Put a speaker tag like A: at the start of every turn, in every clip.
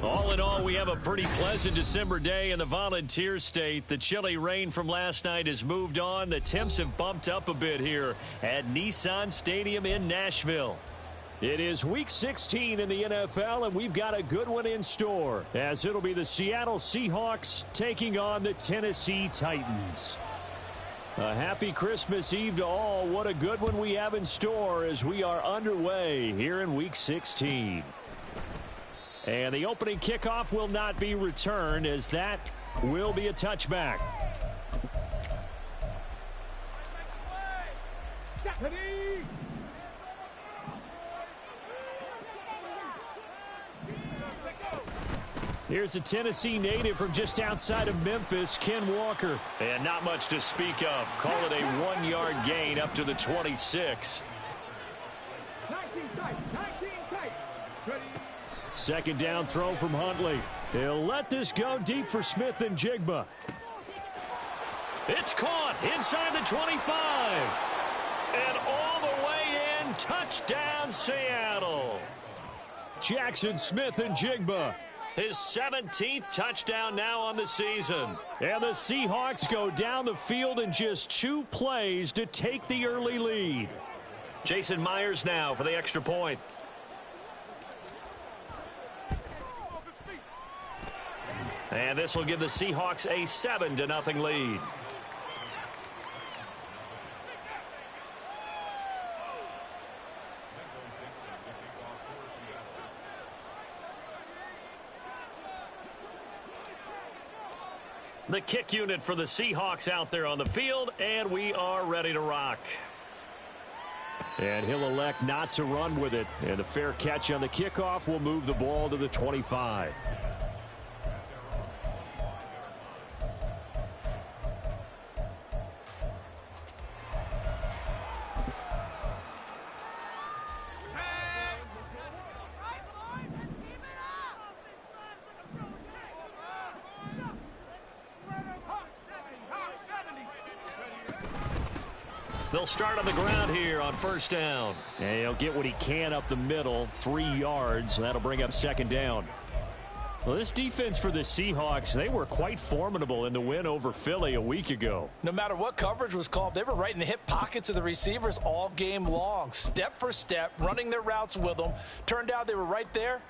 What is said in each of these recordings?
A: All in all, we have a pretty pleasant December day in the Volunteer State. The chilly rain from last night has moved on. The temps have bumped up a bit here at Nissan Stadium in Nashville.
B: It is Week 16 in the NFL, and we've got a good one in store, as it'll be the Seattle Seahawks taking on the Tennessee Titans. A happy Christmas Eve to all. What a good one we have in store as we are underway here in Week 16. And the opening kickoff will not be returned, as that will be a touchback. Here's a Tennessee native from just outside of Memphis, Ken Walker.
A: And not much to speak of. Call it a 1-yard gain up to the 26.
B: Second down throw from Huntley. He'll let this go deep for Smith and Jigba.
A: It's caught inside the 25. And all the way in. Touchdown, Seattle.
B: Jackson Smith and Jigba.
A: His 17th touchdown now on the season.
B: And the Seahawks go down the field in just 2 plays to take the early lead.
A: Jason Myers now for the extra point. And this will give the Seahawks a 7-0 lead. The kick unit for the Seahawks out there on the field, and we are ready to rock.
B: And he'll elect not to run with it. And a fair catch on the kickoff will move the ball to the 25.
A: They'll start on the ground here on first down.
B: And he'll get what he can up the middle, 3 yards. That'll bring up second down. Well, this defense for the Seahawks, they were quite formidable in the win over Philly a week ago.
C: No matter what coverage was called, they were right in the hip pockets of the receivers all game long, step for step, running their routes with them. Turned out they were right there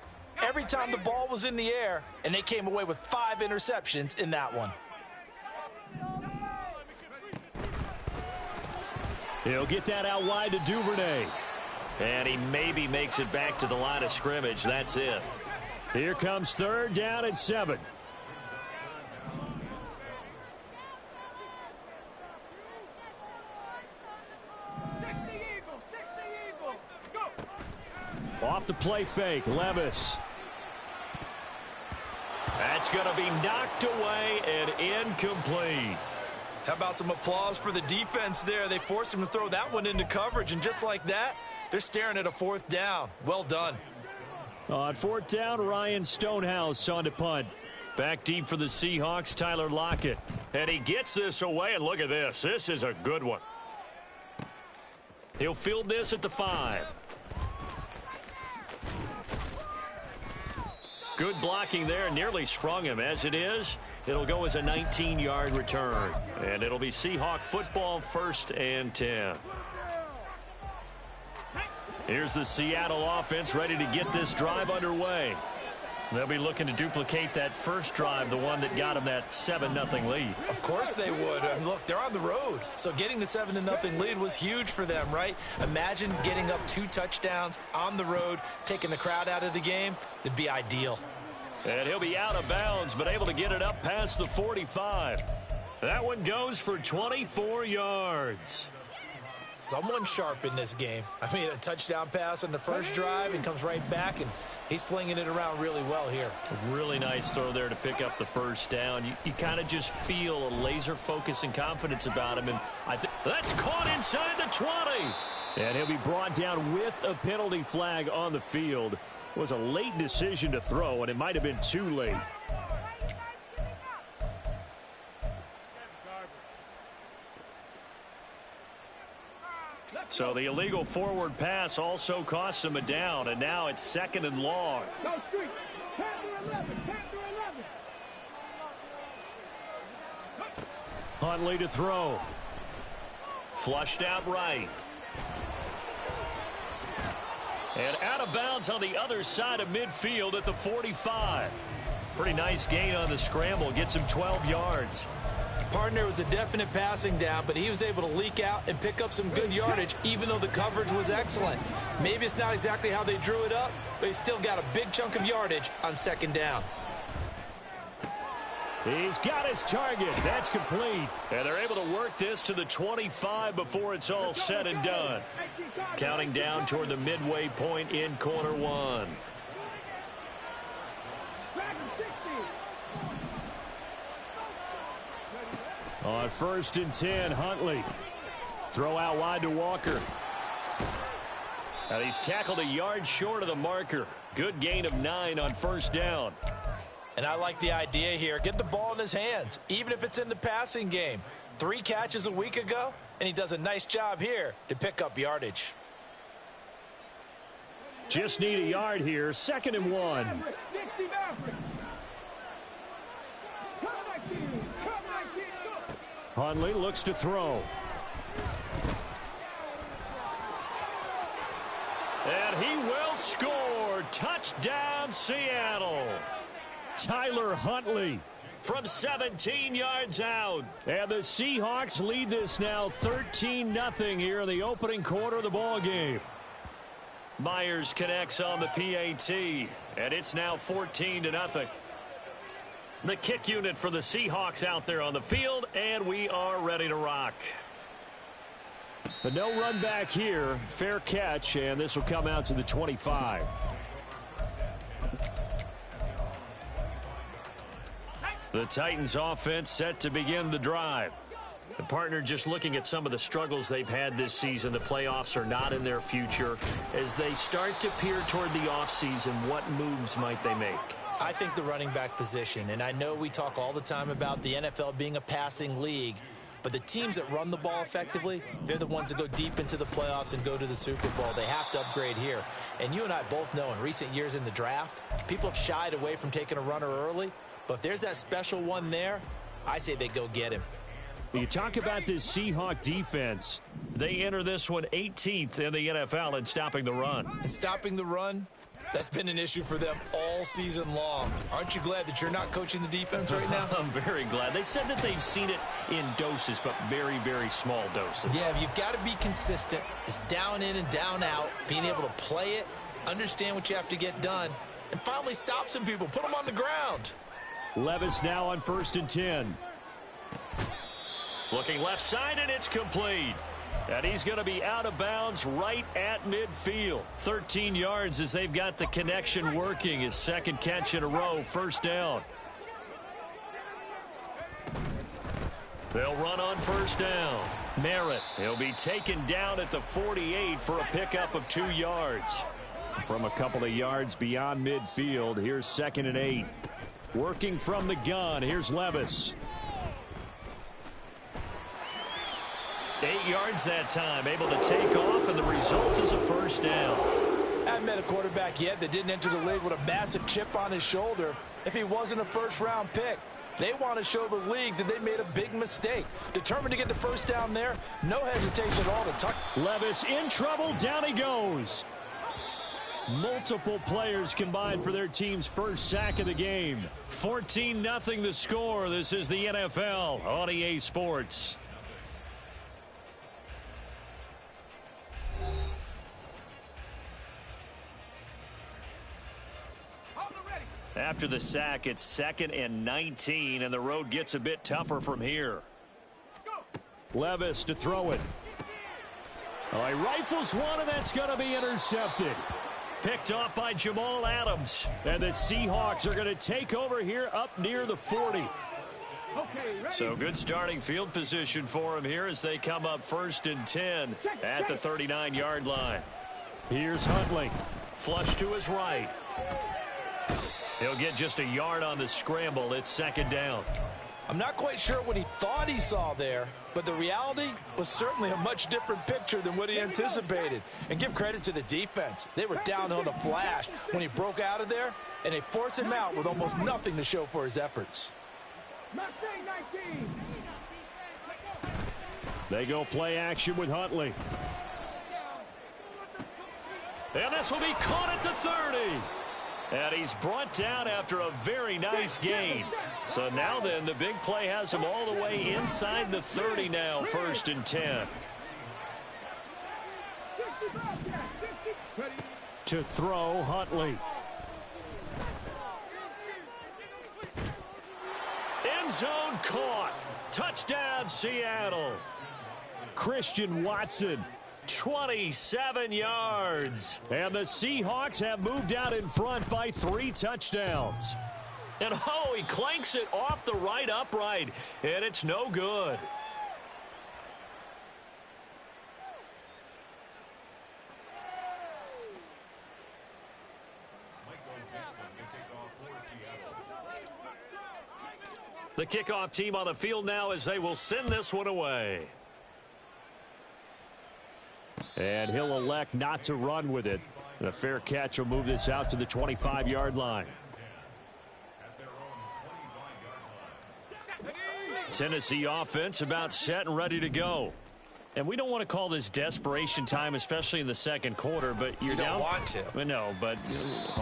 C: every time the ball was in the air, and they came away with 5 interceptions in that one.
B: He'll get that out wide to Duvernay.
A: And he maybe makes it back to the line of scrimmage. That's it.
B: Here comes third down and 7. Off the play fake, Levis.
A: That's going to be knocked away and incomplete.
C: How about some applause for the defense there? They forced him to throw that one into coverage, and just like that, they're staring at a 4th down. Well done.
B: On 4th down, Ryan Stonehouse on to punt.
A: Back deep for the Seahawks, Tyler Lockett. And he gets this away, and look at this. This is a good one. He'll field this at the 5. Good blocking there, nearly sprung him. As it is, it'll go as a 19-yard return. And it'll be Seahawk football, 1st and 10. Here's the Seattle offense ready to get this drive underway. They'll be looking to duplicate that first drive, the one that got them that 7-0 lead.
C: Of course they would. And look, they're on the road. So getting the 7-0 lead was huge for them, right? Imagine getting up 2 touchdowns on the road, taking the crowd out of the game. It'd be ideal.
A: And he'll be out of bounds, but able to get it up past the 45. That one goes for 24 yards.
C: Someone sharp in this game. I mean, a touchdown pass on the first drive and comes right back, and he's flinging it around really well here.
A: A really nice throw there to pick up the first down. You kind of just feel a laser focus and confidence about him, and I think that's caught inside the 20.
B: And he'll be brought down with a penalty flag on the field. It was a late decision to throw, and it might have been too late.
A: So the illegal forward pass also costs him a down, and now it's 2nd and long.
B: Huntley to throw.
A: Flushed out right. And out of bounds on the other side of midfield at the 45. Pretty nice gain on the scramble. Gets him 12 yards.
C: Partner was a definite passing down, but he was able to leak out and pick up some good yardage, even though the coverage was excellent. Maybe it's not exactly how they drew it up, but he still got a big chunk of yardage on second down.
B: He's got his target. That's complete.
A: And they're able to work this to the 25 before it's all said and done. Counting down toward the midway point in quarter one.
B: On 1st and 10, Huntley. Throw out wide to Walker.
A: And he's tackled a yard short of the marker. Good gain of 9 on first down.
C: And I like the idea here. Get the ball in his hands, even if it's in the passing game. 3 catches a week ago, and he does a nice job here to pick up yardage.
B: Just need a yard here. 2nd and 1. Huntley looks to throw.
A: And he will score. Touchdown, Seattle.
B: Tyler Huntley
A: from 17 yards out.
B: And the Seahawks lead this now 13-0 here in the opening quarter of the ball game.
A: Myers connects on the PAT, and it's now 14-0. The kick unit for the Seahawks out there on the field, and we are ready to rock.
B: But no run back here. Fair catch, and this will come out to the 25.
A: The Titans offense set to begin the drive. The partner, just looking at some of the struggles they've had this season, the playoffs are not in their future. As they start to peer toward the offseason, what moves might they make?
C: I think the running back position, and I know we talk all the time about the NFL being a passing league, but the teams that run the ball effectively, they're the ones that go deep into the playoffs and go to the Super Bowl. They have to upgrade here. And you and I both know in recent years in the draft, people have shied away from taking a runner early. But if there's that special one there, I say they go get him.
B: You talk about this Seahawk defense.
A: They enter this one 18th in the NFL in stopping the run.
C: And stopping the run, that's been an issue for them all season long. Aren't you glad that you're not coaching the defense right now?
A: I'm very glad. They said that they've seen it in doses, but very, very small doses.
C: Yeah, you've got to be consistent. It's down in and down out, being able to play it, understand what you have to get done, and finally stop some people, put them on the ground.
B: Levis now on 1st and 10.
A: Looking left side, and it's complete. And he's going to be out of bounds right at midfield. 13 yards as they've got the connection working. His second catch in a row, first down. They'll run on first down. Merritt, he'll be taken down at the 48 for a pickup of 2 yards.
B: From a couple of yards beyond midfield, here's 2nd and 8. Working from the gun, here's Levis.
A: 8 yards that time, able to take off, and the result is a first down.
C: I haven't met a quarterback yet that didn't enter the league with a massive chip on his shoulder if he wasn't a first-round pick. They want to show the league that they made a big mistake. Determined to get the first down there, no hesitation at all to tuck.
B: Levis in trouble, down he goes. Multiple players combined for their team's first sack of the game.
A: 14-0 the score. This is the NFL on EA Sports. After the sack, it's 2nd and 19, and the road gets a bit tougher from here.
B: Levis to throw it. Oh, he rifles one, and that's going to be intercepted.
A: Picked off by Jamal Adams.
B: And the Seahawks are going to take over here up near the 40.
A: So good starting field position for him here as they come up 1st and 10 at the 39-yard line.
B: Here's Huntley.
A: Flush to his right. He'll get just a yard on the scramble. It's 2nd down.
C: I'm not quite sure what he thought he saw there, but the reality was certainly a much different picture than what he anticipated. And give credit to the defense. They were down on the flash when he broke out of there, and they forced him out with almost nothing to show for his efforts.
B: They go play action with Huntley. And this will be caught at the 30. And he's brought down after a very nice gain. So now then, the big play has him all the way inside the 30 now, 1st and 10. To throw, Huntley. End zone caught. Touchdown, Seattle. Christian Watson. 27 yards. And the Seahawks have moved out in front by 3 touchdowns. And oh, he clanks it off the right upright. And it's no good. The kickoff team on the field now as they will send this one away. And he'll elect not to run with it. And a fair catch will move this out to the 25-yard line. Tennessee offense about set and ready to go. And we don't want to call this desperation time, especially in the second quarter, but you're down.
C: You don't want to.
B: No, but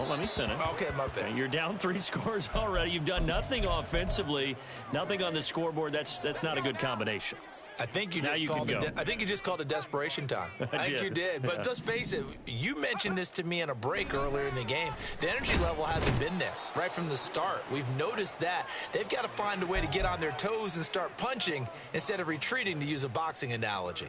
B: let me finish.
C: Okay, my bad.
B: You're down 3 scores already. You've done nothing offensively, nothing on the scoreboard. That's not a good combination.
C: I think you just called it desperation time. I think you did. But let's face it, you mentioned this to me in a break earlier in the game. The energy level hasn't been there right from the start. We've noticed that. They've got to find a way to get on their toes and start punching instead of retreating, to use a boxing analogy.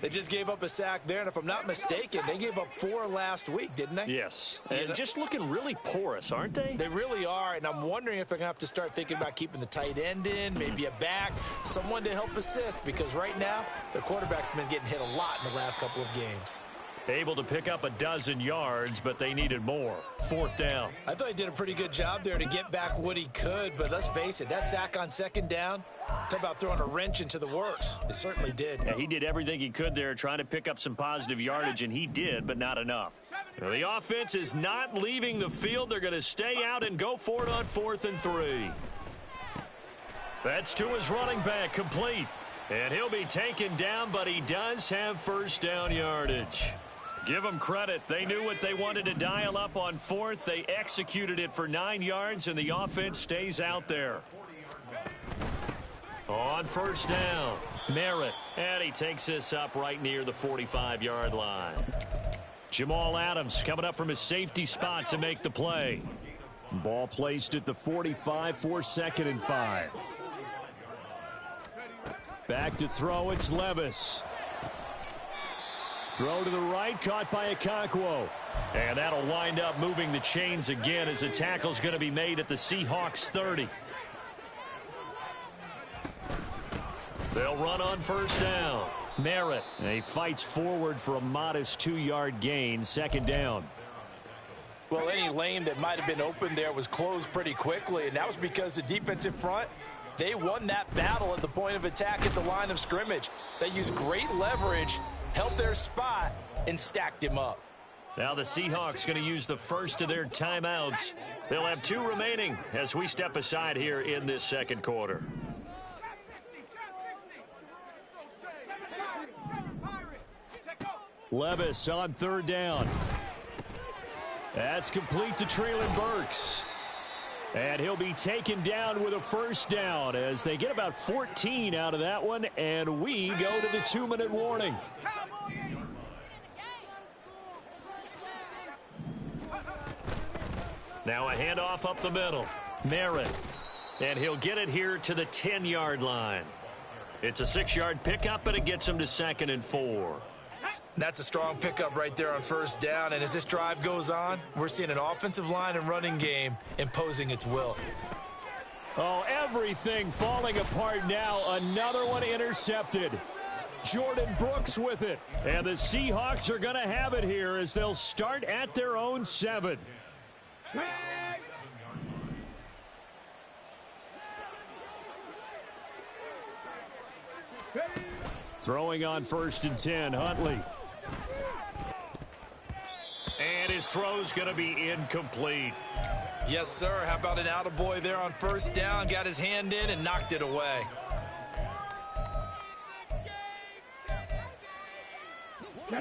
C: They just gave up a sack there, and if I'm not mistaken, they gave up 4 last week, didn't they?
B: Yes, and just looking really porous, aren't they?
C: They really are, and I'm wondering if they're going to have to start thinking about keeping the tight end in, maybe a back, someone to help assist, because right now, their quarterback's been getting hit a lot in the last couple of games.
B: Able to pick up 12 yards, but they needed more. 4th down.
C: I thought he did a pretty good job there to get back what he could, but let's face it, that sack on 2nd down, talk about throwing a wrench into the works. It certainly did.
B: Yeah, he did everything he could there trying to pick up some positive yardage, and he did, but not enough. Now, the offense is not leaving the field. They're going to stay out and go for it on 4th and 3. That's to his running back, complete. And he'll be taken down, but he does have 1st down yardage. Give them credit. They knew what they wanted to dial up on 4th. They executed it for 9 yards, and the offense stays out there. On 1st down, Merritt. And he takes this up right near the 45-yard line. Jamal Adams coming up from his safety spot to make the play. Ball placed at the 45 for 2nd and 5. Back to throw, it's Levis. Throw to the right, caught by Okonkwo. And that'll wind up moving the chains again as the tackle's going to be made at the Seahawks 30. They'll run on 1st down. Merritt. And he fights forward for a modest 2-yard gain, 2nd down.
C: Well, any lane that might have been open there was closed pretty quickly, and that was because the defensive front, they won that battle at the point of attack at the line of scrimmage. They used great leverage, held their spot, and stacked him up.
B: Now the Seahawks going to use the first of their timeouts. They'll have 2 remaining as we step aside here in this second quarter. Levis on 3rd down. That's complete to Treylon Burks. And he'll be taken down with a 1st down as they get about 14 out of that one, and we go to the 2-minute warning. Now a handoff up the middle. Merritt. And he'll get it here to the 10-yard line. It's a 6-yard pickup, but it gets him to 2nd and 4.
C: That's a strong pickup right there on 1st down. And as this drive goes on, we're seeing an offensive line and running game imposing its will.
B: Oh, everything falling apart now. Another one intercepted. Jordan Brooks with it. And the Seahawks are going to have it here as they'll start at their own 7. Throwing on 1st and 10, Huntley.
A: And his throw's going to be incomplete.
C: Yes, sir. How about an attaboy there on 1st down? Got his hand in and knocked it away.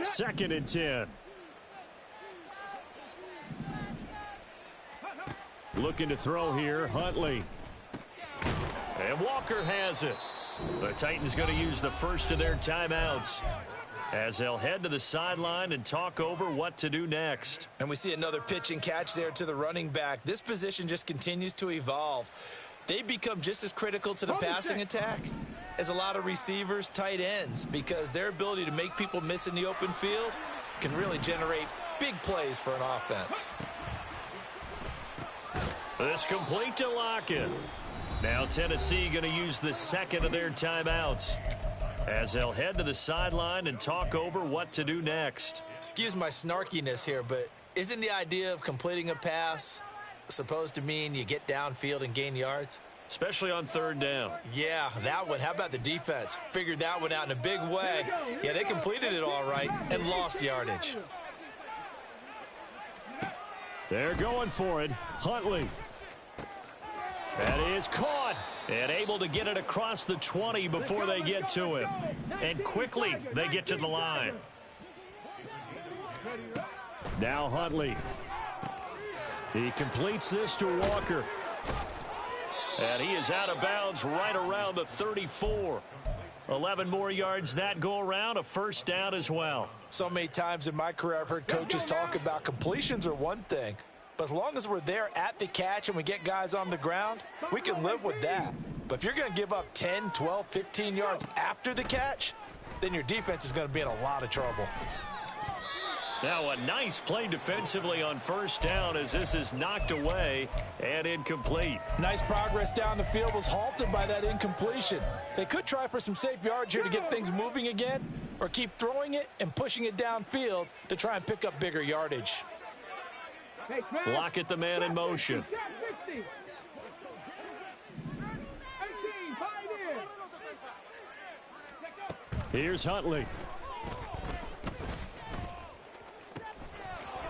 B: Second and 10. Looking to throw here, Huntley.
A: And Walker has it. The Titans going to use the first of their timeouts as they'll head to the sideline and talk over what to do next.
C: And we see another pitch and catch there to the running back. This position just continues to evolve. They become just as critical to the passing attack as a lot of receivers, tight ends, because their ability to make people miss in the open field can really generate big plays for an offense.
A: This complete to Lockett. Now Tennessee going to use the second of their timeouts as they'll head to the sideline and talk over what to do next.
C: Excuse my snarkiness here, but isn't the idea of completing a pass supposed to mean you get downfield and gain yards?
A: Especially on 3rd down.
C: Yeah, that one. How about the defense? Figured that one out in a big way. Yeah, they completed it all right and lost yardage.
B: They're going for it. Huntley. That is caught.
A: And able to get it across the 20 before they get to him. And quickly they get to the line.
B: Now Huntley. He completes this to Walker.
A: And he is out of bounds right around the 34. 11 more yards that go around, a 1st down as well.
C: So many times in my career I've heard coaches talk about completions are one thing, but as long as we're there at the catch and we get guys on the ground, we can live with that. But if you're going to give up 10, 12, 15 yards after the catch, then your defense is going to be in a lot of trouble.
A: Now a nice play defensively on 1st down as this is knocked away and incomplete.
C: Nice progress down the field was halted by that incompletion. They could try for some safe yards here to get things moving again, or keep throwing it and pushing it downfield to try and pick up bigger yardage.
A: Lockett the man in motion.
B: Here's Huntley.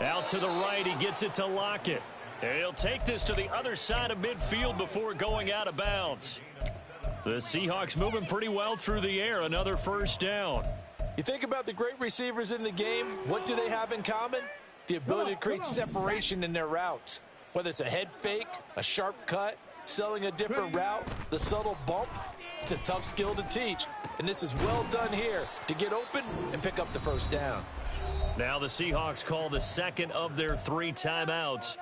A: Out to the right, he gets it to Lockett. And he'll take this to the other side of midfield before going out of bounds. The Seahawks moving pretty well through the air. Another 1st down.
C: You think about the great receivers in the game, what do they have in common? The ability to create separation in their routes. Whether it's a head fake, a sharp cut, selling a different route, the subtle bump, it's a tough skill to teach. And this is well done here to get open and pick up the 1st down.
A: Now the Seahawks call the second of their 3 timeouts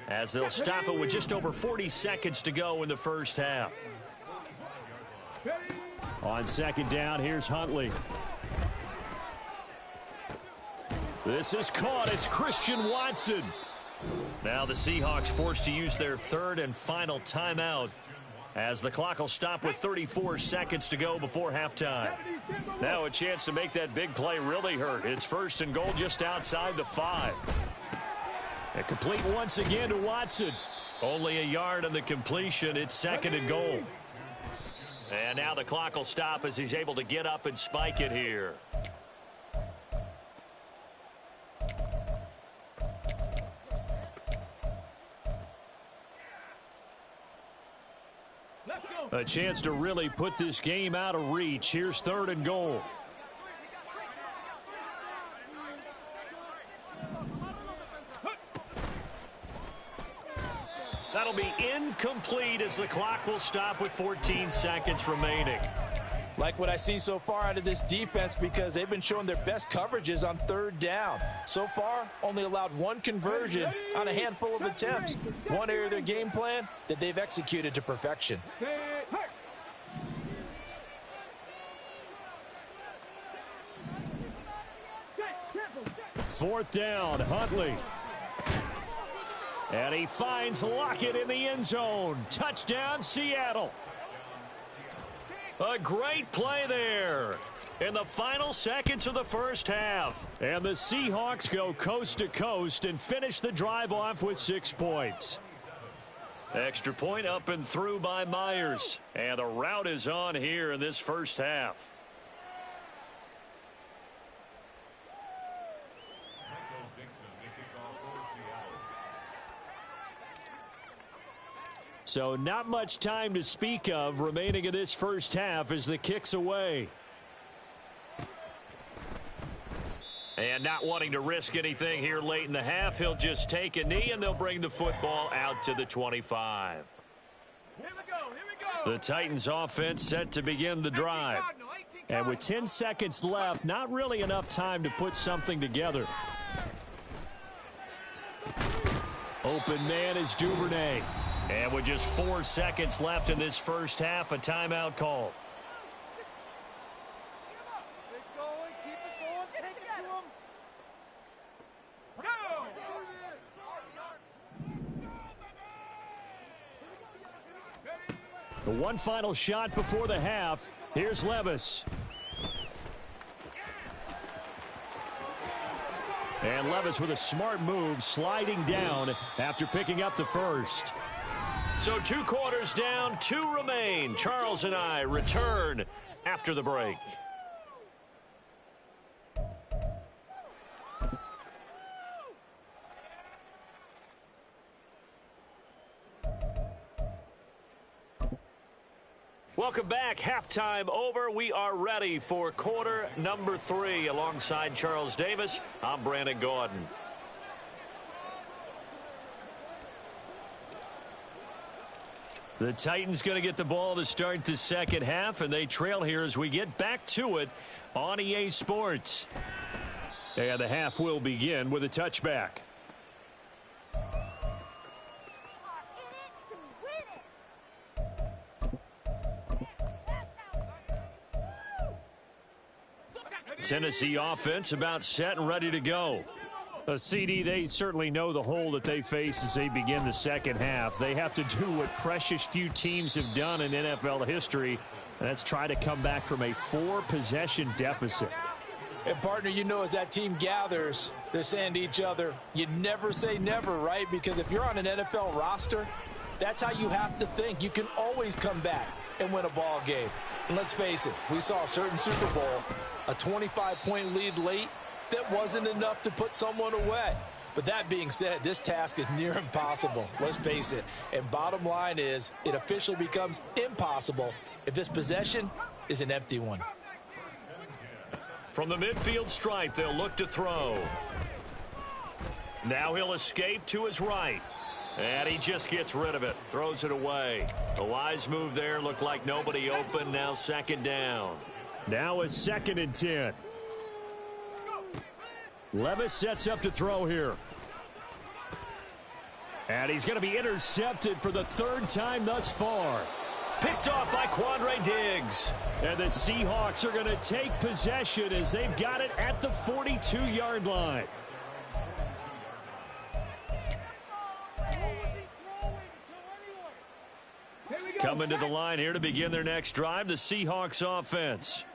A: as they'll stop it with just over 40 seconds to go in the 1st half.
B: On 2nd down, here's Huntley. This is caught. It's Christian Watson.
A: Now the Seahawks forced to use their 3rd and final timeout as the clock will stop with 34 seconds to go before halftime. Now a chance to make that big play really hurt. It's 1st and goal just outside the 5.
B: And complete once again to Watson.
A: Only a yard on the completion. It's 2nd and goal. And now the clock will stop as he's able to get up and spike it here.
B: A chance to really put this game out of reach. Here's 3rd and goal.
A: That'll be incomplete as the clock will stop with 14 seconds remaining.
C: Like what I see so far out of this defense because they've been showing their best coverages on 3rd down. So far, only allowed 1 conversion on a handful of attempts. One area of their game plan that they've executed to perfection.
B: 4th down, Huntley. And he finds Lockett in the end zone. Touchdown, Seattle.
A: A great play there in the final seconds of the 1st half.
B: And the Seahawks go coast to coast and finish the drive off with 6 points.
A: Extra point up and through by Myers. And the route is on here in this 1st half.
B: So not much time to speak of remaining in this first half as the kick's away.
A: And not wanting to risk anything here late in the half, he'll just take a knee, and they'll bring the football out to the 25.
D: Here we go.
A: The Titans offense set to begin the drive.
B: And with 10 seconds left, not really enough time to put something together. Open man is Duvernay.
A: And with just 4 seconds left in this first half, a timeout call.
B: The one final shot before the half. Here's Levis. And Levis with a smart move, sliding down after picking up the first.
A: So 2 quarters down, 2 remain. Charles and I return after the break. Welcome back. Halftime over. We are ready for quarter number 3. Alongside Charles Davis, I'm Brandon Gaudin. The Titans going to get the ball to start the second half, and they trail here as we get back to it on EA Sports.
B: And the half will begin with a touchback.
A: Tennessee offense about set and ready to go.
B: CD, they certainly know the hole that they face as they begin the second half. They have to do what precious few teams have done in NFL history, and that's try to come back from a 4-possession deficit.
C: And, partner, you know, as that team gathers, they're saying to each other, you never say never, right? Because if you're on an NFL roster, that's how you have to think. You can always come back and win a ball game. And let's face it, we saw a certain Super Bowl, a 25-point lead late, that wasn't enough to put someone away. But that being said, this task is near impossible. Let's face it. And bottom line is, it officially becomes impossible if this possession is an empty one.
A: From the midfield stripe, they'll look to throw. Now he'll escape to his right. And he just gets rid of it. Throws it away. A wise move there. Looked like nobody open. Now second down.
B: Now a 2nd and 10. Levis sets up to throw here. And he's going to be intercepted for the 3rd time thus far.
A: Picked off by Quandre Diggs.
B: And the Seahawks are going to take possession as they've got it at the 42-yard line.
A: Coming to the line here to begin their next drive, the Seahawks offense.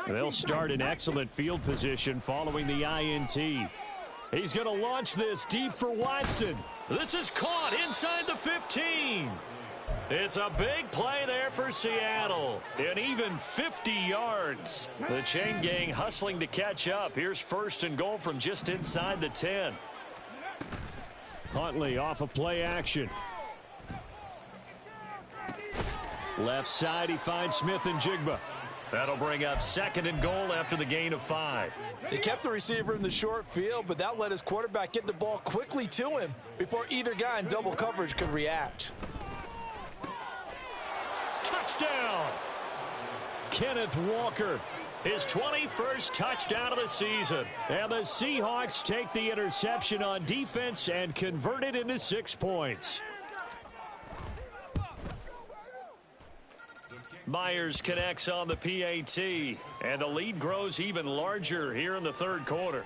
B: They'll start in excellent field position following the INT. He's going to launch this deep for Watson.
A: This is caught inside the 15. It's a big play there for Seattle. An even 50 yards. The chain gang hustling to catch up. Here's 1st and goal from just inside the 10.
B: Huntley off of play action. Left side, he finds Smith and Jigba.
A: That'll bring up 2nd and goal after the gain of 5.
C: They kept the receiver in the short field, but that let his quarterback get the ball quickly to him before either guy in double coverage could react.
A: Touchdown!
B: Kenneth Walker.
A: His 21st touchdown of the season.
B: And the Seahawks take the interception on defense and convert it into 6 points.
A: Myers connects on the PAT, and the lead grows even larger here in the 3rd quarter.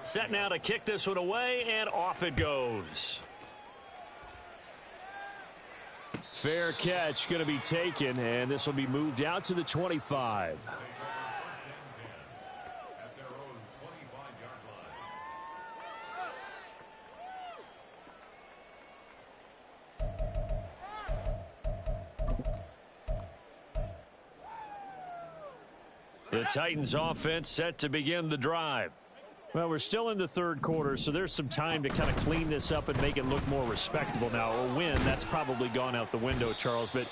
A: Set now to kick this one away, and off it goes.
B: Fair catch going to be taken, and this will be moved out to the 25.
A: The Titans offense set to begin the drive.
B: Well, we're still in the third quarter, so there's some time to kind of clean this up and make it look more respectable. Now, a win, that's probably gone out the window, Charles, but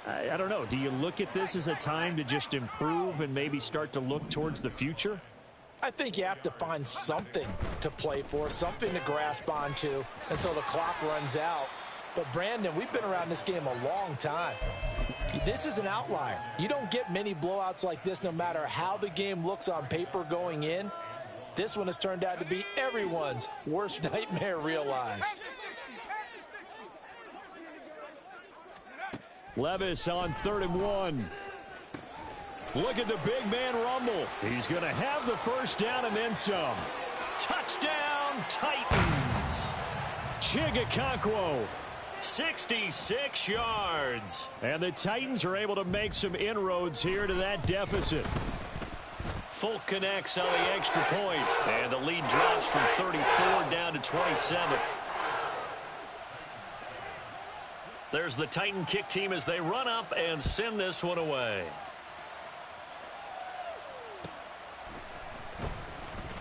B: I don't know. Do you look at this as a time to just improve and maybe start to look towards the future?
C: I think you have to find something to play for, something to grasp onto until the clock runs out. But, Brandon, we've been around this game a long time. This is an outlier. You don't get many blowouts like this no matter how the game looks on paper going in. This one has turned out to be everyone's worst nightmare realized.
B: Levis on 3rd and 1. Look at the big man rumble. He's going to have the first down and then some. Touchdown, Titans. Chigakonkwo.
A: 66 yards.
B: And the Titans are able to make some inroads here to that deficit.
A: Full connects on the extra point. And the lead drops from 34 down to 27. There's the Titan kick team as they run up and send this one away.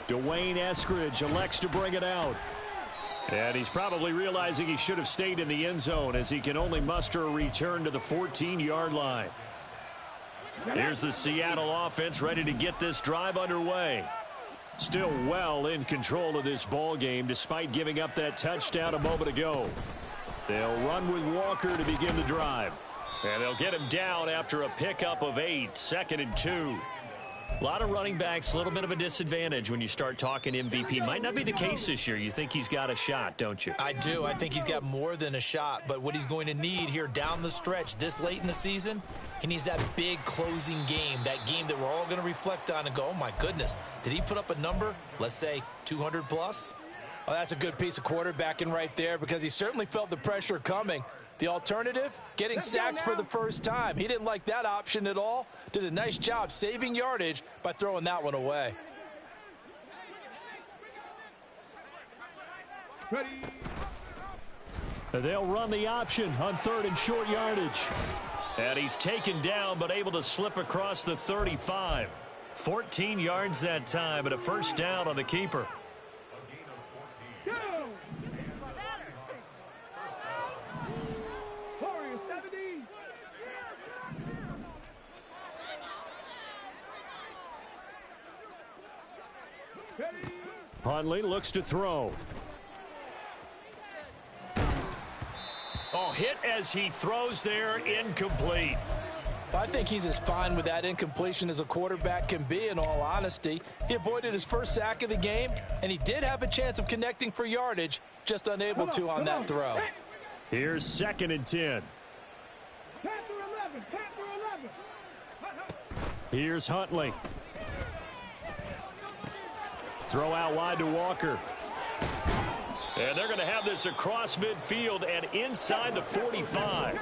B: Dwayne Eskridge elects to bring it out. And he's probably realizing he should have stayed in the end zone as he can only muster a return to the 14-yard line. Here's the Seattle offense ready to get this drive underway. Still well in control of this ball game despite giving up that touchdown a moment ago. They'll run with Walker to begin the drive. And they'll get him down after a pickup of 8, 2nd and 2.
A: A lot of running backs, a little bit of a disadvantage when you start talking MVP. Might not be the case this year. You think he's got a shot, don't you?
C: I do. I think he's got more than a shot. But what he's going to need here down the stretch this late in the season, he needs that big closing game, that game that we're all going to reflect on and go, oh, my goodness, did he put up a number, let's say 200 plus? Well, that's a good piece of quarterbacking right there because he certainly felt the pressure coming. The alternative, getting sacked for the first time. He didn't like that option at all. Did a nice job saving yardage by throwing that one away.
D: Ready.
B: They'll run the option on 3rd and short yardage.
A: And he's taken down but able to slip across the 35. 14 yards that time and a first down on the keeper.
B: Huntley looks to throw.
A: Oh, hit as he throws there, incomplete.
C: I think he's as fine with that incompletion as a quarterback can be, in all honesty. He avoided his first sack of the game, and he did have a chance of connecting for yardage, just unable to on that throw.
B: Here's 2nd and 10. Here's Huntley. Throw out wide to Walker. And they're going to have this across midfield and inside the 45.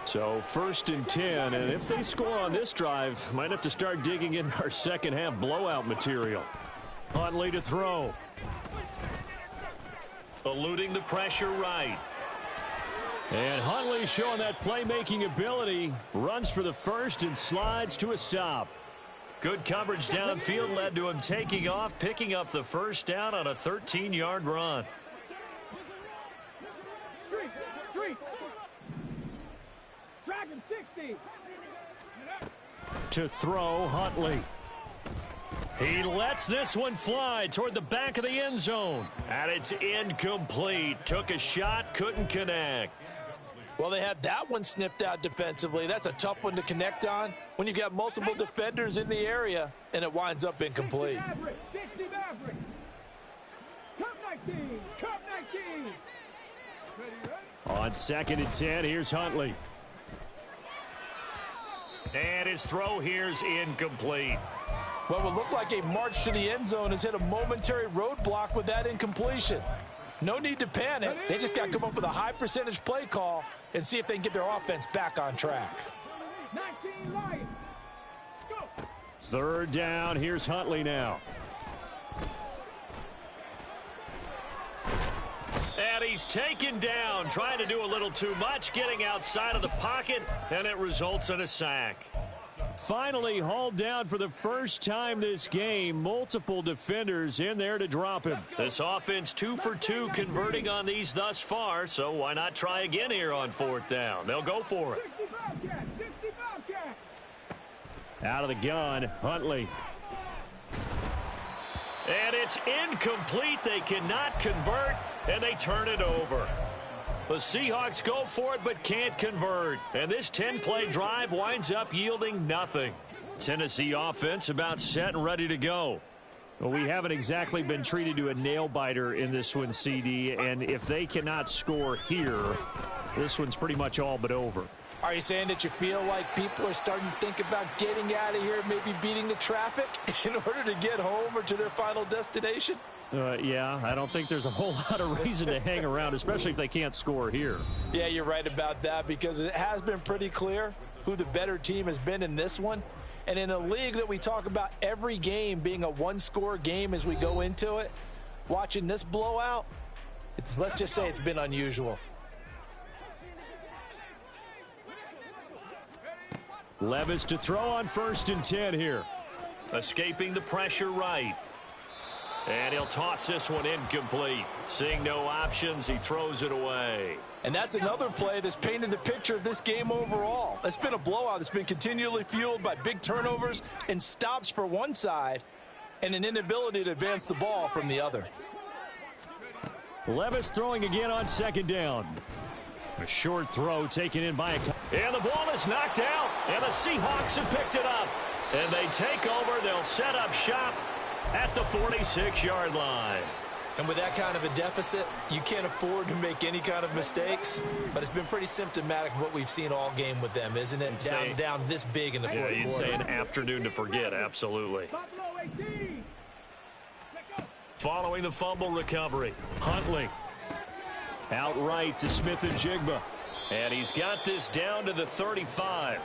B: So 1st and 10, and if they score on this drive, might have to start digging in our second half blowout material. Huntley to throw.
A: Eluding the pressure right.
B: And Huntley showing that playmaking ability. Runs for the first and slides to a stop.
A: Good coverage downfield led to him taking off, picking up the first down on a 13-yard run.
D: Dragon 60.
B: To throw, Huntley.
A: He lets this one fly toward the back of the end zone. And it's incomplete. Took a shot, couldn't connect.
C: Well, they had that one snipped out defensively. That's a tough one to connect on when you've got multiple defenders in the area, and it winds up incomplete.
D: 60 Maverick. Cup 19. Cup 19.
B: On 2nd and 10, here's Huntley.
A: And his throw here's incomplete.
C: What would look like a march to the end zone has hit a momentary roadblock with that incompletion. No need to panic. They just got to come up with a high percentage play call and see if they can get their offense back on track.
D: 19 Lions. Go.
B: 3rd down. Here's Huntley now.
A: And he's taken down, trying to do a little too much, getting outside of the pocket, and it results in a sack.
B: Finally hauled down for the first time this game. Multiple defenders in there to drop him.
A: This offense 2 for 2 converting on these thus far, so why not try again here on 4th down? They'll go for it.
D: 60 Bobcat, 60 Bobcat.
B: Out of the gun, Huntley.
A: And it's incomplete. They cannot convert, and they turn it over. The Seahawks go for it but can't convert. And this 10-play drive winds up yielding nothing. Tennessee offense about set and ready to go.
B: Well, we haven't exactly been treated to a nail-biter in this one, CD. And if they cannot score here, this one's pretty much all but over.
C: Are you saying that you feel like people are starting to think about getting out of here, maybe beating the traffic in order to get home or to their final destination?
B: Yeah, I don't think there's a whole lot of reason to hang around, especially if they can't score here.
C: Yeah, you're right about that, because it has been pretty clear who the better team has been in this one. And in a league that we talk about every game being a one-score game as we go into it, watching this blowout, let's just say it's been unusual.
B: Levis to throw on 1st and 10 here.
A: Escaping the pressure right. And he'll toss this one incomplete. Seeing no options, he throws it away.
C: And that's another play that's painted the picture of this game overall. It's been a blowout that's been continually fueled by big turnovers and stops for one side and an inability to advance the ball from the other.
B: Levis throwing again on 2nd down. A short throw taken in by a...
A: And the ball is knocked out, and the Seahawks have picked it up. And they take over. They'll set up shop at the 46-yard line.
C: And with that kind of a deficit, you can't afford to make any kind of mistakes. But it's been pretty symptomatic of what we've seen all game with them, isn't it? Down this big in the fourth quarter.
A: You'd say an afternoon to forget, absolutely. Following the fumble recovery, Huntley.
B: Outright to Smith-Njigba.
A: And he's got this down to the 35.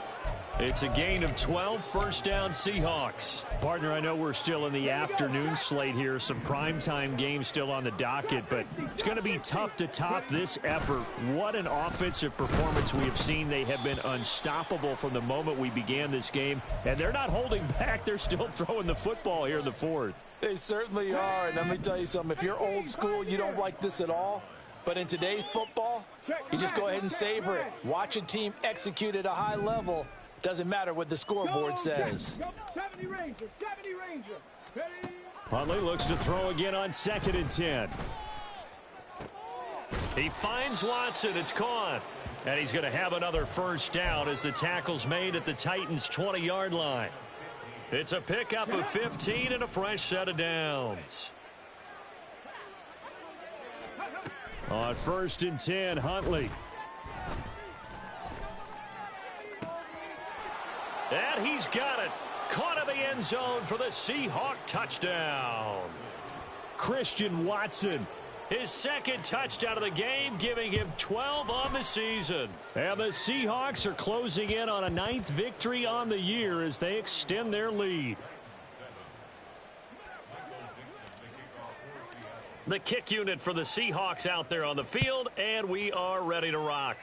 A: It's a gain of 12, 1st down Seahawks.
B: Partner, I know we're still in the afternoon slate here. Some primetime games still on the docket, but it's going to be tough to top this effort. What an offensive performance we have seen. They have been unstoppable from the moment we began this game, and they're not holding back. They're still throwing the football here in the 4th.
C: They certainly are, and let me tell you something. If you're old school, you don't like this at all. But in today's football, you just go ahead and savor it. Watch a team execute at a high level. Doesn't matter what the scoreboard says.
D: 70 Ranger, 70 Ranger.
B: Huntley looks to throw again on 2nd and 10.
A: He finds Watson. It's caught. And he's going to have another 1st down as the tackle's made at the Titans' 20-yard line. It's a pickup of 15 and a fresh set of downs.
B: On 1st and 10, Huntley.
A: And he's got it. Caught in the end zone for the Seahawk touchdown.
B: Christian Watson.
A: His 2nd touchdown of the game, giving him 12 on the season.
B: And the Seahawks are closing in on a 9th victory on the year as they extend their lead.
A: The kick unit for the Seahawks out there on the field, and we are ready to rock.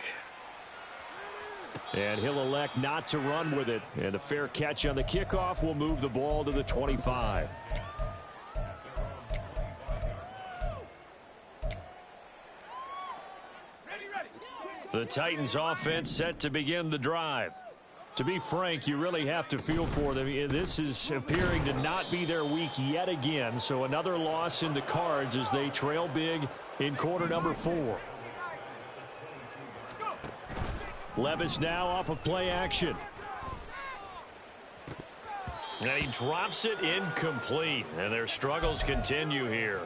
B: And he'll elect not to run with it. And a fair catch on the kickoff will move the ball to the 25.
A: The Titans offense set to begin the drive.
B: To be frank, you really have to feel for them. This is appearing to not be their week yet again. So another loss in the cards as they trail big in quarter number 4. Levis now off of play action.
A: And he drops it incomplete. And their struggles continue here.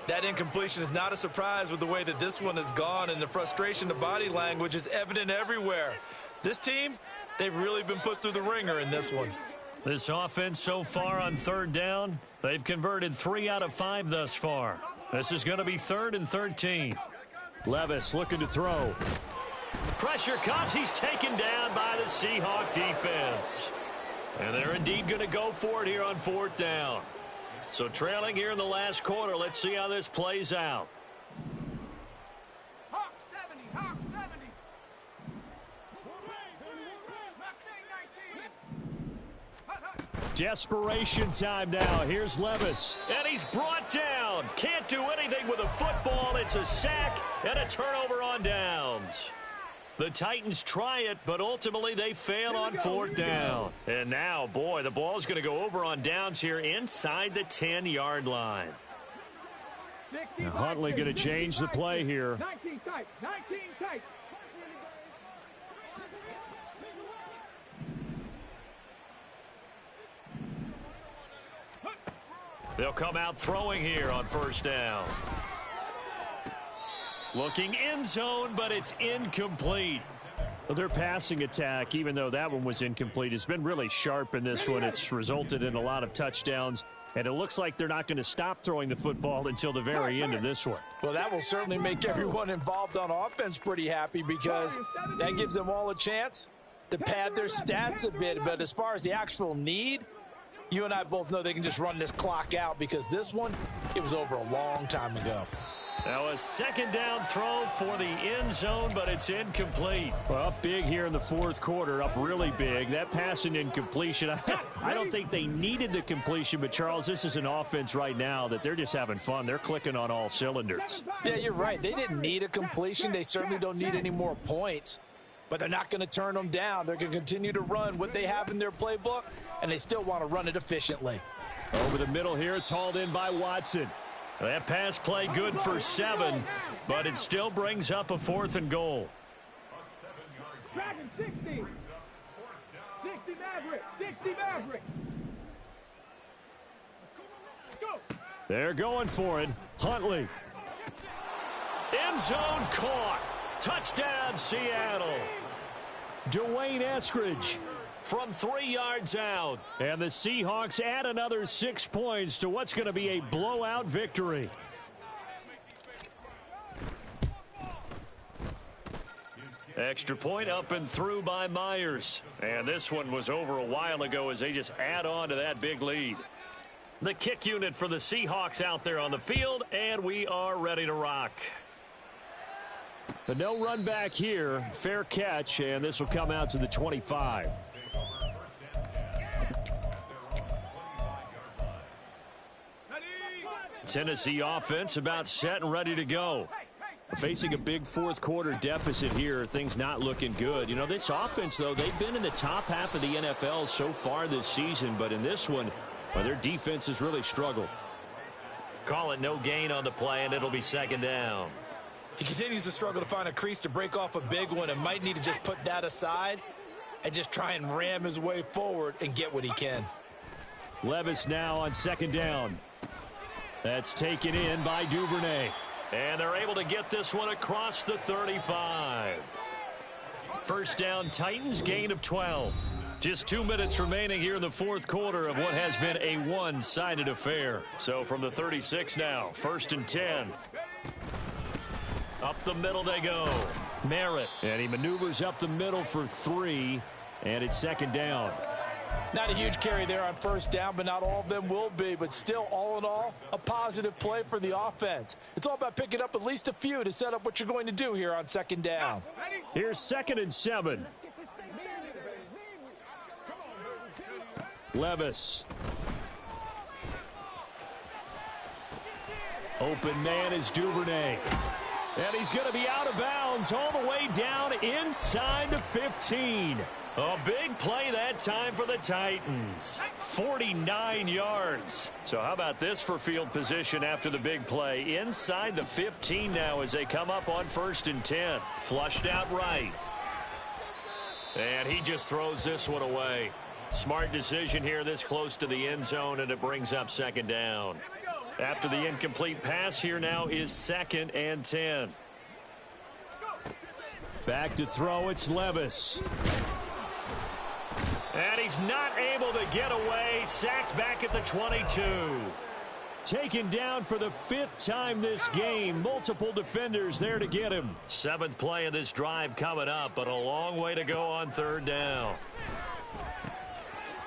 C: That incompletion is not a surprise with the way that this one has gone, and the frustration, the body language is evident everywhere. This team, they've really been put through the ringer in this one.
A: This offense so far on 3rd down, they've converted 3 out of 5 thus far. This is going to be 3rd and 13.
B: Levis looking to throw.
A: Pressure comes. He's taken down by the Seahawk defense. And they're indeed going to go for it here on 4th down. So trailing here in the last quarter, let's see how this plays out.
D: Hawk 70, Hawk 70. Mustang 19.
B: Desperation time now. Here's Levis.
A: And he's brought down. Can't do anything with a football. It's a sack and a turnover on downs. The Titans try it, but ultimately they fail on fourth down. And now, boy, the ball's going to go over on downs here inside the 10-yard line.
B: Now Huntley going to change the play here.
D: 19 tight. 19 tight.
A: They'll come out throwing here on first down. Looking end zone, but it's incomplete.
B: Well, their passing attack, even though that one was incomplete, has been really sharp in this one. It's resulted in a lot of touchdowns, and it looks like they're not going to stop throwing the football until the very end of this one.
C: Well, that will certainly make everyone involved on offense pretty happy because that gives them all a chance to pad their stats a bit. But as far as the actual need, you and I both know they can just run this clock out because this one, it was over a long time ago.
A: Now a second down throw for the end zone, but it's incomplete.
B: Well, up big here in the fourth quarter, up really big. That passing incompletion, I don't think they needed the completion, but Charles, this is an offense right now that they're just having fun. They're clicking on all cylinders.
C: Yeah, you're right. They didn't need a completion. They certainly don't need any more points, but they're not going to turn them down. They're going to continue to run what they have in their playbook, and they still want to run it efficiently.
B: Over the middle here, it's hauled in by Watson.
A: That pass play good for 7, but it still brings up a 4th and goal.
D: Dragon 60. 60 Maverick. 60 Maverick. Let's go.
B: They're going for it. Huntley.
A: End zone caught. Touchdown, Seattle.
B: Dwayne Eskridge
A: from 3 yards out.
B: And the Seahawks add another 6 points to what's going to be a blowout victory.
A: Extra point up and through by Myers. And this one was over a while ago as they just add on to that big lead. The kick unit for the Seahawks out there on the field, and we are ready to rock.
B: But no run back here. Fair catch, and this will come out to the 25.
A: Tennessee offense about set and ready to go.
B: Facing a big fourth quarter deficit here, things not looking good. You know, this offense, though, they've been in the top half of the NFL so far this season, but in this one, well, their defense has really struggled.
A: Call it no gain on the play, and it'll be second down.
C: He continues to struggle to find a crease to break off a big one and might need to just put that aside and just try and ram his way forward and get what he can.
B: Levis now on second down. That's taken in by Duvernay.
A: And they're able to get this one across the 35. First down, Titans, gain of 12. Just 2 minutes remaining here in the fourth quarter of what has been a one-sided affair. So from the 36 now, 1st and 10. Up the middle they go. Merritt.
B: And he maneuvers up the middle for 3, and it's second down.
C: Not a huge carry there on first down, but not all of them will be. But still, all in all, a positive play for the offense. It's all about picking up at least a few to set up what you're going to do here on second down.
B: Here's 2nd and 7. Levis. Open man is Duvernay. And he's going to be out of bounds all the way down inside the 15.
A: A big play that time for the Titans. 49 yards. So how about this for field position after the big play? Inside the 15 now as they come up on 1st and 10. Flushed out right. And he just throws this one away. Smart decision here this close to the end zone, and it brings up second down. After the incomplete pass, here now is 2nd and 10.
B: Back to throw, it's Levis.
A: And he's not able to get away. Sacked back at the 22.
B: Taken down for the 5th time this game. Multiple defenders there to get him.
A: 7th play of this drive coming up, but a long way to go on 3rd down.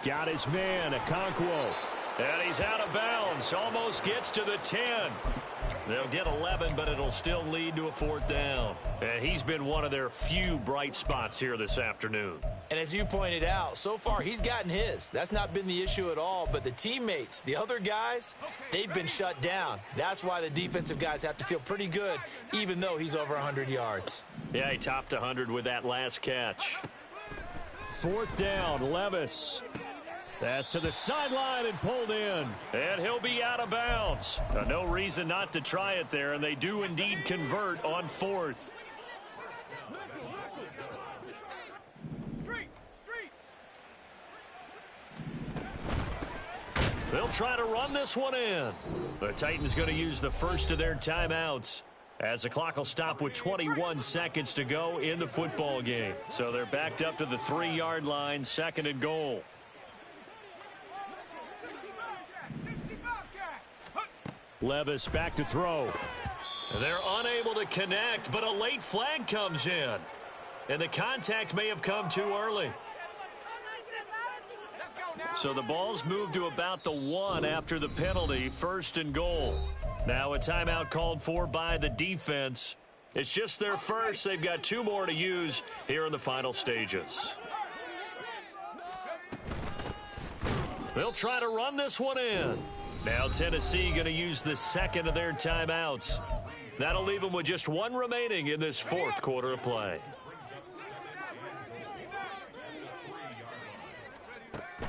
B: Got his man, Okonkwo.
A: And he's out of bounds. Almost gets to the 10. They'll get 11, but it'll still lead to a 4th down. And he's been one of their few bright spots here this afternoon.
C: And as you pointed out, so far he's gotten his. That's not been the issue at all. But the teammates, the other guys, they've been shut down. That's why the defensive guys have to feel pretty good, even though he's over 100 yards.
A: Yeah, he topped 100 with that last catch.
B: 4th down, Levis. That's to the sideline and pulled in.
A: And he'll be out of bounds. No reason not to try it there, and they do indeed convert on 4th. They'll try to run this one in. The Titans going to use the first of their timeouts, as the clock will stop with 21 seconds to go in the football game. So they're backed up to the 3-yard line, 2nd and goal.
B: Levis back to throw.
A: They're unable to connect, but a late flag comes in. And the contact may have come too early. So the ball's moved to about the 1 after the penalty, 1st and goal. Now a timeout called for by the defense. It's just their first. They've got 2 more to use here in the final stages. They'll try to run this one in. Now Tennessee going to use the 2nd of their timeouts. That'll leave them with just 1 remaining in this 4th quarter of play.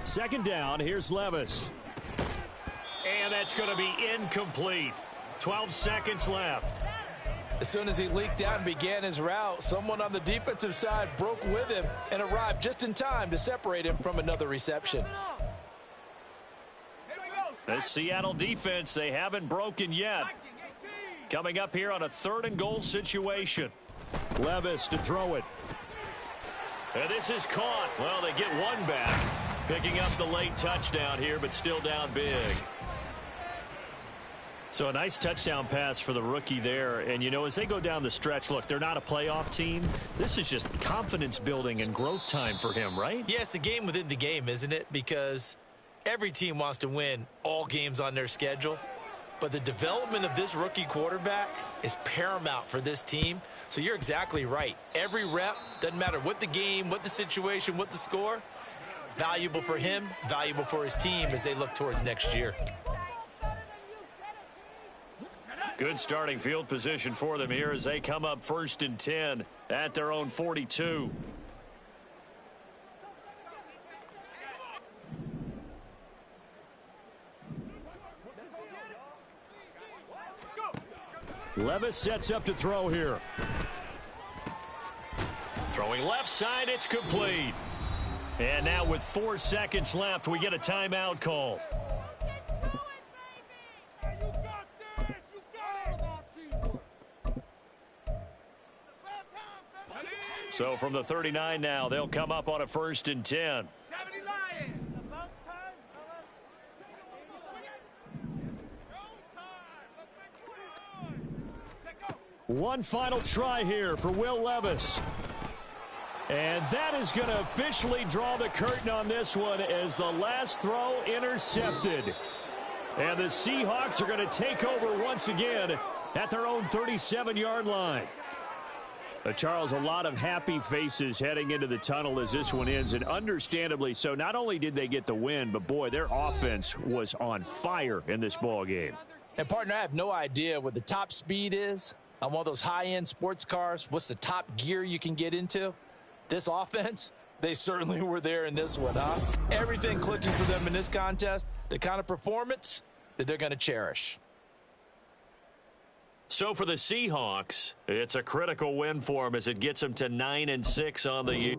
B: 2nd down, here's Levis.
A: And that's going to be incomplete. 12 seconds left.
C: As soon as he leaked out and began his route, someone on the defensive side broke with him and arrived just in time to separate him from another reception.
A: This Seattle defense, they haven't broken yet. Coming up here on a 3rd and goal situation.
B: Levis to throw it.
A: And this is caught. Well, they get 1 back. Picking up the late touchdown here, but still down big. So a nice touchdown pass for the rookie there. And, you know, as they go down the stretch, look, they're not a playoff team. This is just confidence building and growth time for him, right?
C: Yeah, it's a game within the game, isn't it? Because every team wants to win all games on their schedule. But the development of this rookie quarterback is paramount for this team. So you're exactly right. Every rep, doesn't matter what the game, what the situation, what the score, valuable for him, valuable for his team as they look towards next year.
A: Good starting field position for them here as they come up 1st and 10 at their own 42.
B: Levis sets up to throw here.
A: Throwing left side, it's complete. And now with 4 seconds left, we get a timeout call. So from the 39 now, they'll come up on a 1st and 10.
D: 70 Lions.
B: One final try here for Will Levis. And that is going to officially draw the curtain on this one as the last throw intercepted. And the Seahawks are going to take over once again at their own 37-yard line. Charles, a lot of happy faces heading into the tunnel as this one ends, and understandably so. Not only did they get the win, but boy, their offense was on fire in this ball game.
C: And partner, I have no idea what the top speed is on one of those high-end sports cars. What's the top gear you can get into? This offense, they certainly were there in this one, huh? Everything clicking for them in this contest, the kind of performance that they're going to cherish.
A: So for the Seahawks, it's a critical win for them as it gets them to 9-6 on the year.